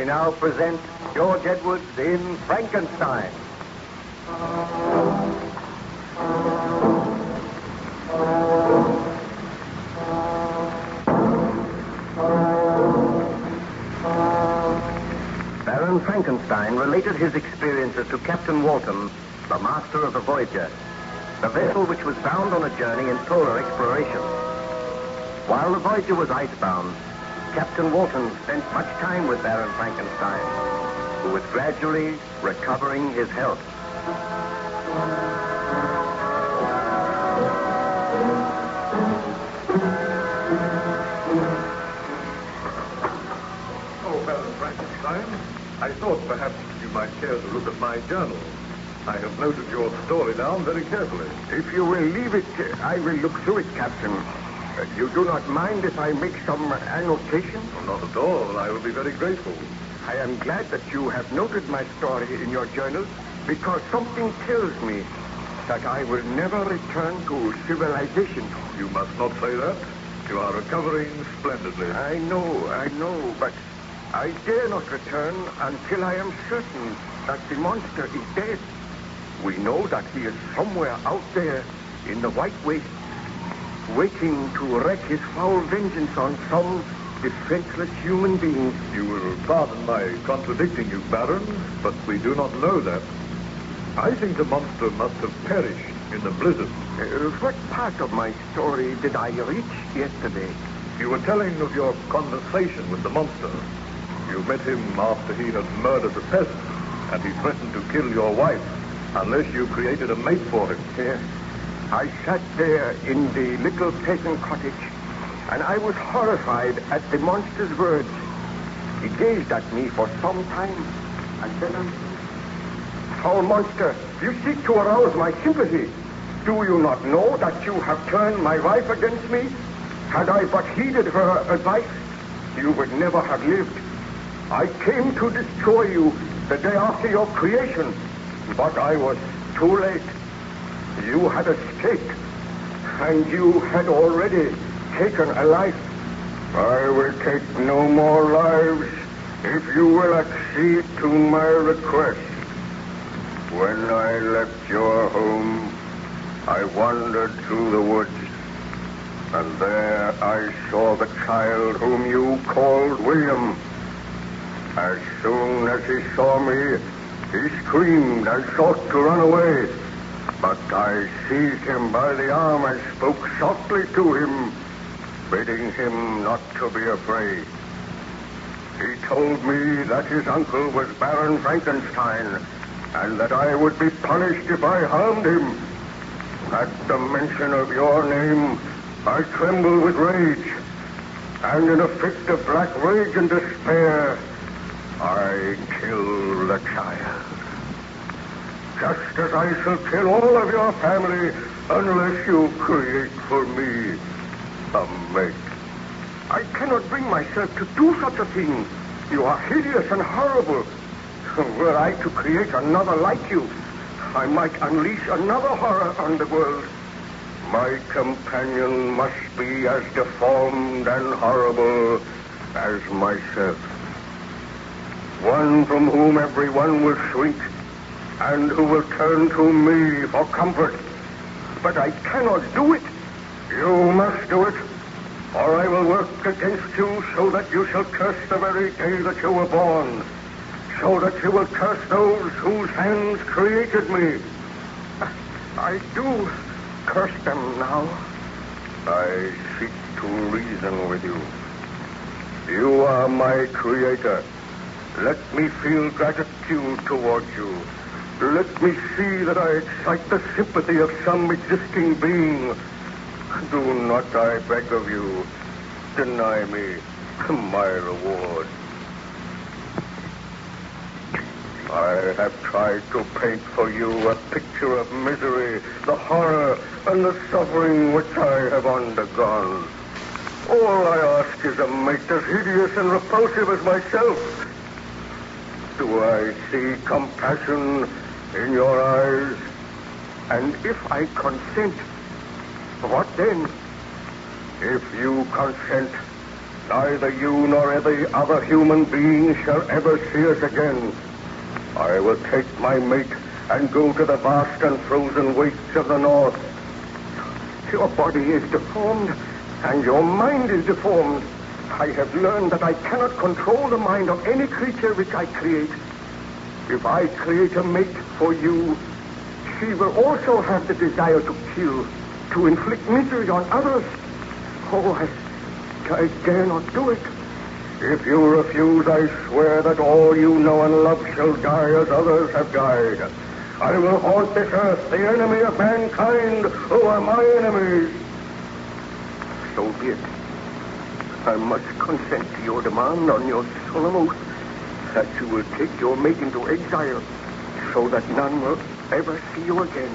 We now present George Edwards in Frankenstein. Baron Frankenstein related his experiences to Captain Walton, the master of the Voyager, the vessel which was bound on a journey in polar exploration. While the Voyager was icebound, Captain Walton spent much time with Baron Frankenstein, who was gradually recovering his health. Oh, Baron Frankenstein, I thought perhaps you might care to look at my journal. I have noted your story down very carefully. If you will leave it, I will look through it, Captain. You do not mind if I make some annotation? Oh, not at all. I will be very grateful. I am glad that you have noted my story in your journal, because something tells me that I will never return to civilization. You must not say that. You are recovering splendidly. I know, but I dare not return until I am certain that the monster is dead. We know that he is somewhere out there in the white waste, waiting to wreak his foul vengeance on some defenseless human being. You will pardon my contradicting you, Baron, but we do not know that. I think the monster must have perished in the blizzard. What part of my story did I reach yesterday? You were telling of your conversation with the monster. You met him after he had murdered the peasant, and he threatened to kill your wife unless you created a mate for him. Yes. I sat there in the little peasant cottage, and I was horrified at the monster's words. He gazed at me for some time, and then, "Foul monster, you seek to arouse my sympathy. Do you not know that you have turned my wife against me? Had I but heeded her advice, you would never have lived. I came to destroy you the day after your creation, but I was too late. You had escaped, and you had already taken a life. I will take no more lives if you will accede to my request. When I left your home, I wandered through the woods, and there I saw the child whom you called William. As soon as he saw me, he screamed and sought to run away. But I seized him by the arm and spoke softly to him, bidding him not to be afraid. He told me that his uncle was Baron Frankenstein, and that I would be punished if I harmed him. At the mention of your name, I trembled with rage, and in a fit of black rage and despair, I killed the child. Just as I shall kill all of your family unless you create for me a mate. I cannot bring myself to do such a thing. You are hideous and horrible. Were I to create another like you, I might unleash another horror on the world. My companion must be as deformed and horrible as myself. One from whom everyone will shrink, and who will turn to me for comfort. But I cannot do it. You must do it, or I will work against you so that you shall curse the very day that you were born, so that you will curse those whose hands created me. I do curse them now. I seek to reason with you. You are my creator. Let me feel gratitude towards you. Let me see that I excite the sympathy of some existing being. Do not, I beg of you, deny me my reward. I have tried to paint for you a picture of misery, the horror, and the suffering which I have undergone. All I ask is a mate as hideous and repulsive as myself. Do I see compassion in your eyes? And if I consent, what then? If you consent, Neither you nor any other human being shall ever see us again. I will take my mate and go to the vast and frozen wastes of the north. Your body is deformed, and your mind is deformed. I have learned that I cannot control the mind of any creature which I create. If I create a mate for you, she will also have the desire to kill, to inflict misery on others. Oh, I dare not do it. If you refuse, I swear that all you know and love shall die as others have died. I will haunt this earth, the enemy of mankind, who are my enemies. So be it. I must consent to your demand on your solemn oath that you will take your mate into exile so that none will ever see you again.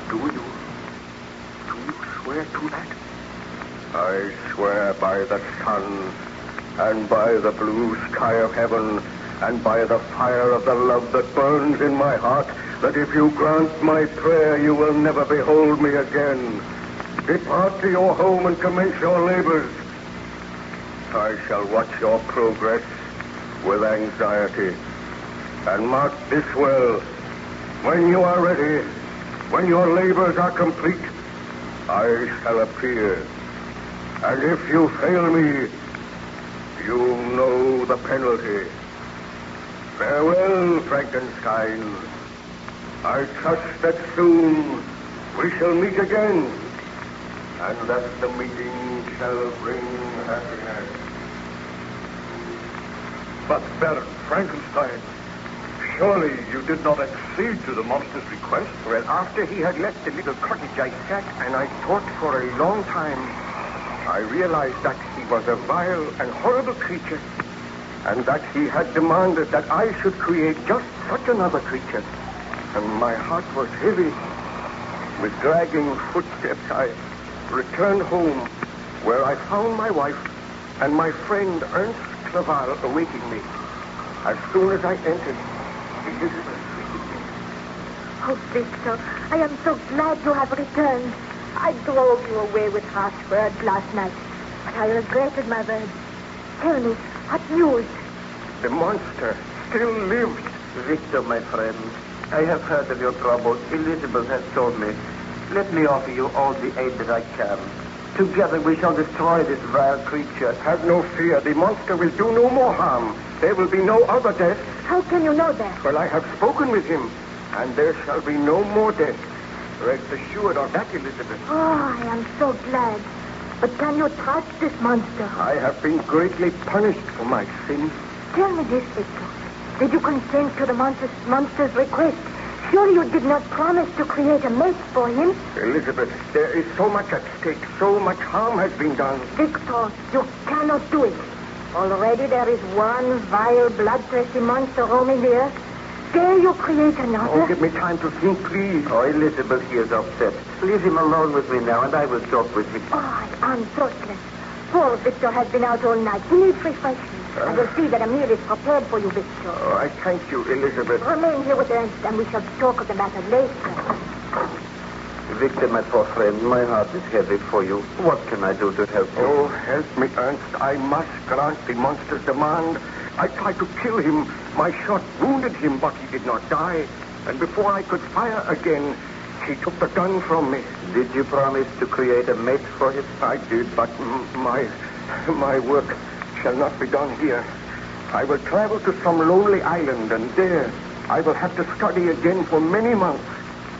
Do you swear to that? I swear by the sun and by the blue sky of heaven and by the fire of the love that burns in my heart that if you grant my prayer, you will never behold me again. Depart to your home and commence your labors. I shall watch your progress with anxiety. And mark this well, when you are ready, when your labors are complete, I shall appear. And if you fail me, you know the penalty. Farewell, Frankenstein. I trust that soon we shall meet again, and that the meeting shall bring happiness. But, Baron Frankenstein, surely you did not accede to the monster's request? Well, after he had left the little cottage, I sat and I thought for a long time. I realized that he was a vile and horrible creature, and that he had demanded that I should create just such another creature. And my heart was heavy. With dragging footsteps, I returned home, where I found my wife and my friend Ernst Clerval awaiting me. As soon as I entered, Elizabeth greeted me. Oh, Victor, I am so glad you have returned. I drove you away with harsh words last night, but I regretted my words. Tell me, what news? The monster still lives. Victor, my friend, I have heard of your trouble. Elizabeth has told me. Let me offer you all the aid that I can. Together we shall destroy this vile creature. Have no fear. The monster will do no more harm. There will be no other death. How can you know that? Well, I have spoken with him, and there shall be no more death. Rest assured of that, Elizabeth. Oh, I am so glad. But can you trust this monster? I have been greatly punished for my sins. Tell me this, Victor. Did you consent to the monster's request? Surely you did not promise to create a mate for him? Elizabeth, there is so much at stake. So much harm has been done. Victor, you cannot do it. Already there is one vile, bloodthirsty monster roaming the earth. Dare you create another? Oh, give me time to think, please. Oh, Elizabeth, he is upset. Leave him alone with me now, and I will talk with him. Oh, I am thoughtless. Poor Victor has been out all night. He needs refreshment. I will see that a meal is prepared for you, Victor. Oh, I thank you, Elizabeth. Remain here with Ernst, and we shall talk of the matter later. Victor, my poor friend, my heart is heavy for you. What can I do to help you? Oh, help me, Ernst. I must grant the monster's demand. I tried to kill him. My shot wounded him, but he did not die. And before I could fire again, he took the gun from me. Did you promise to create a mate for him? I did, but my work shall not be done here. I will travel to some lonely island, and there I will have to study again for many months.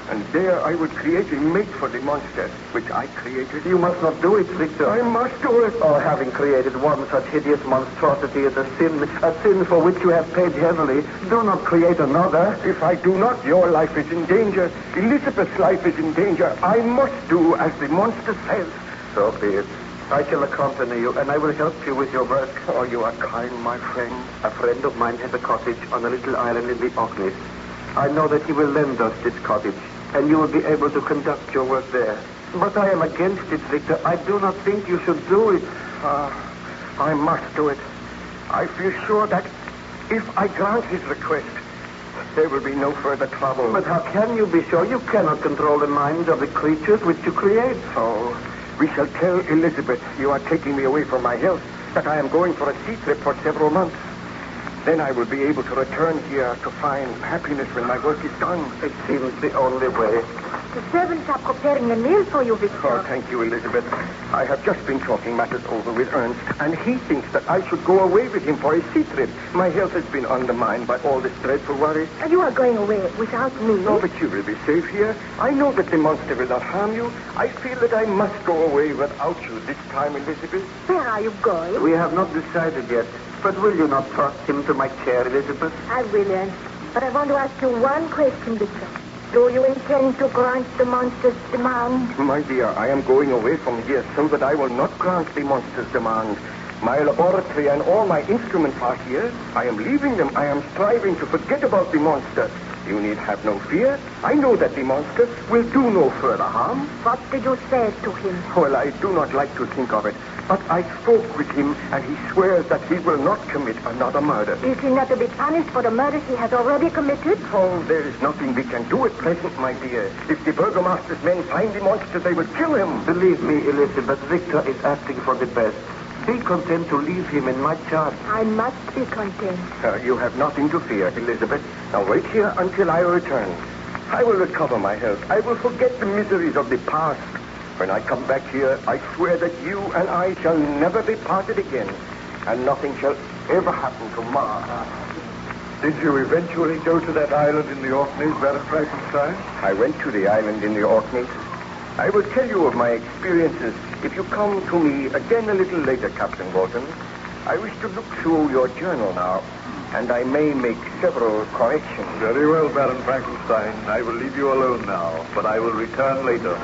And there I would create a mate for the monster, which I created. You must not do it, Victor. I must do it. Oh, having created one such hideous monstrosity is a sin for which you have paid heavily. Do not create another. If I do not, your life is in danger. Elizabeth's life is in danger. I must do as the monster says. So be it. I shall accompany you, and I will help you with your work. Oh, you are kind, my friend. A friend of mine has a cottage on a little island in the Orkneys. I know that he will lend us this cottage, and you will be able to conduct your work there. But I am against it, Victor. I do not think you should do it. I must do it. I feel sure that if I grant his request, there will be no further trouble. But how can you be sure? You cannot control the minds of the creatures which you create. Oh, We shall tell Elizabeth you are taking me away from my health, that I am going for a sea trip for several months. Then I will be able to return here to find happiness when my work is done. It seems the only way. The servants are preparing a meal for you, Victor. Oh, thank you, Elizabeth. I have just been talking matters over with Ernst, and he thinks that I should go away with him for a sea trip. My health has been undermined by all this dreadful worry. And you are going away without me? No, but you will be safe here. I know that the monster will not harm you. I feel that I must go away without you this time, Elizabeth. Where are you going? We have not decided yet. But will you not trust him to my care, Elizabeth? I will, Ernst. But I want to ask you one question, Victor. Do you intend to grant the monster's demand? My dear, I am going away from here so that I will not grant the monster's demand. My laboratory and all my instruments are here. I am leaving them. I am striving to forget about the monster. You need have no fear. I know that the monster will do no further harm. What did you say to him? Well, I do not like to think of it. But I spoke with him, and he swears that he will not commit another murder. Is he not to be punished for the murders he has already committed? Oh, there is nothing we can do at present, my dear. If the burgomaster's men find the monster, they will kill him. Believe me, Elizabeth, Victor is acting for the best. Be content to leave him in my charge. I must be content. You have nothing to fear, Elizabeth. Now wait here until I return. I will recover my health. I will forget the miseries of the past. When I come back here, I swear that you and I shall never be parted again, and nothing shall ever happen to Margaret. Did you eventually go to that island in the Orkneys, Baron Frankenstein? I went to the island in the Orkneys. I will tell you of my experiences if you come to me again a little later, Captain Walton. I wish to look through your journal now, and I may make several corrections. Very well, Baron Frankenstein. I will leave you alone now, but I will return later.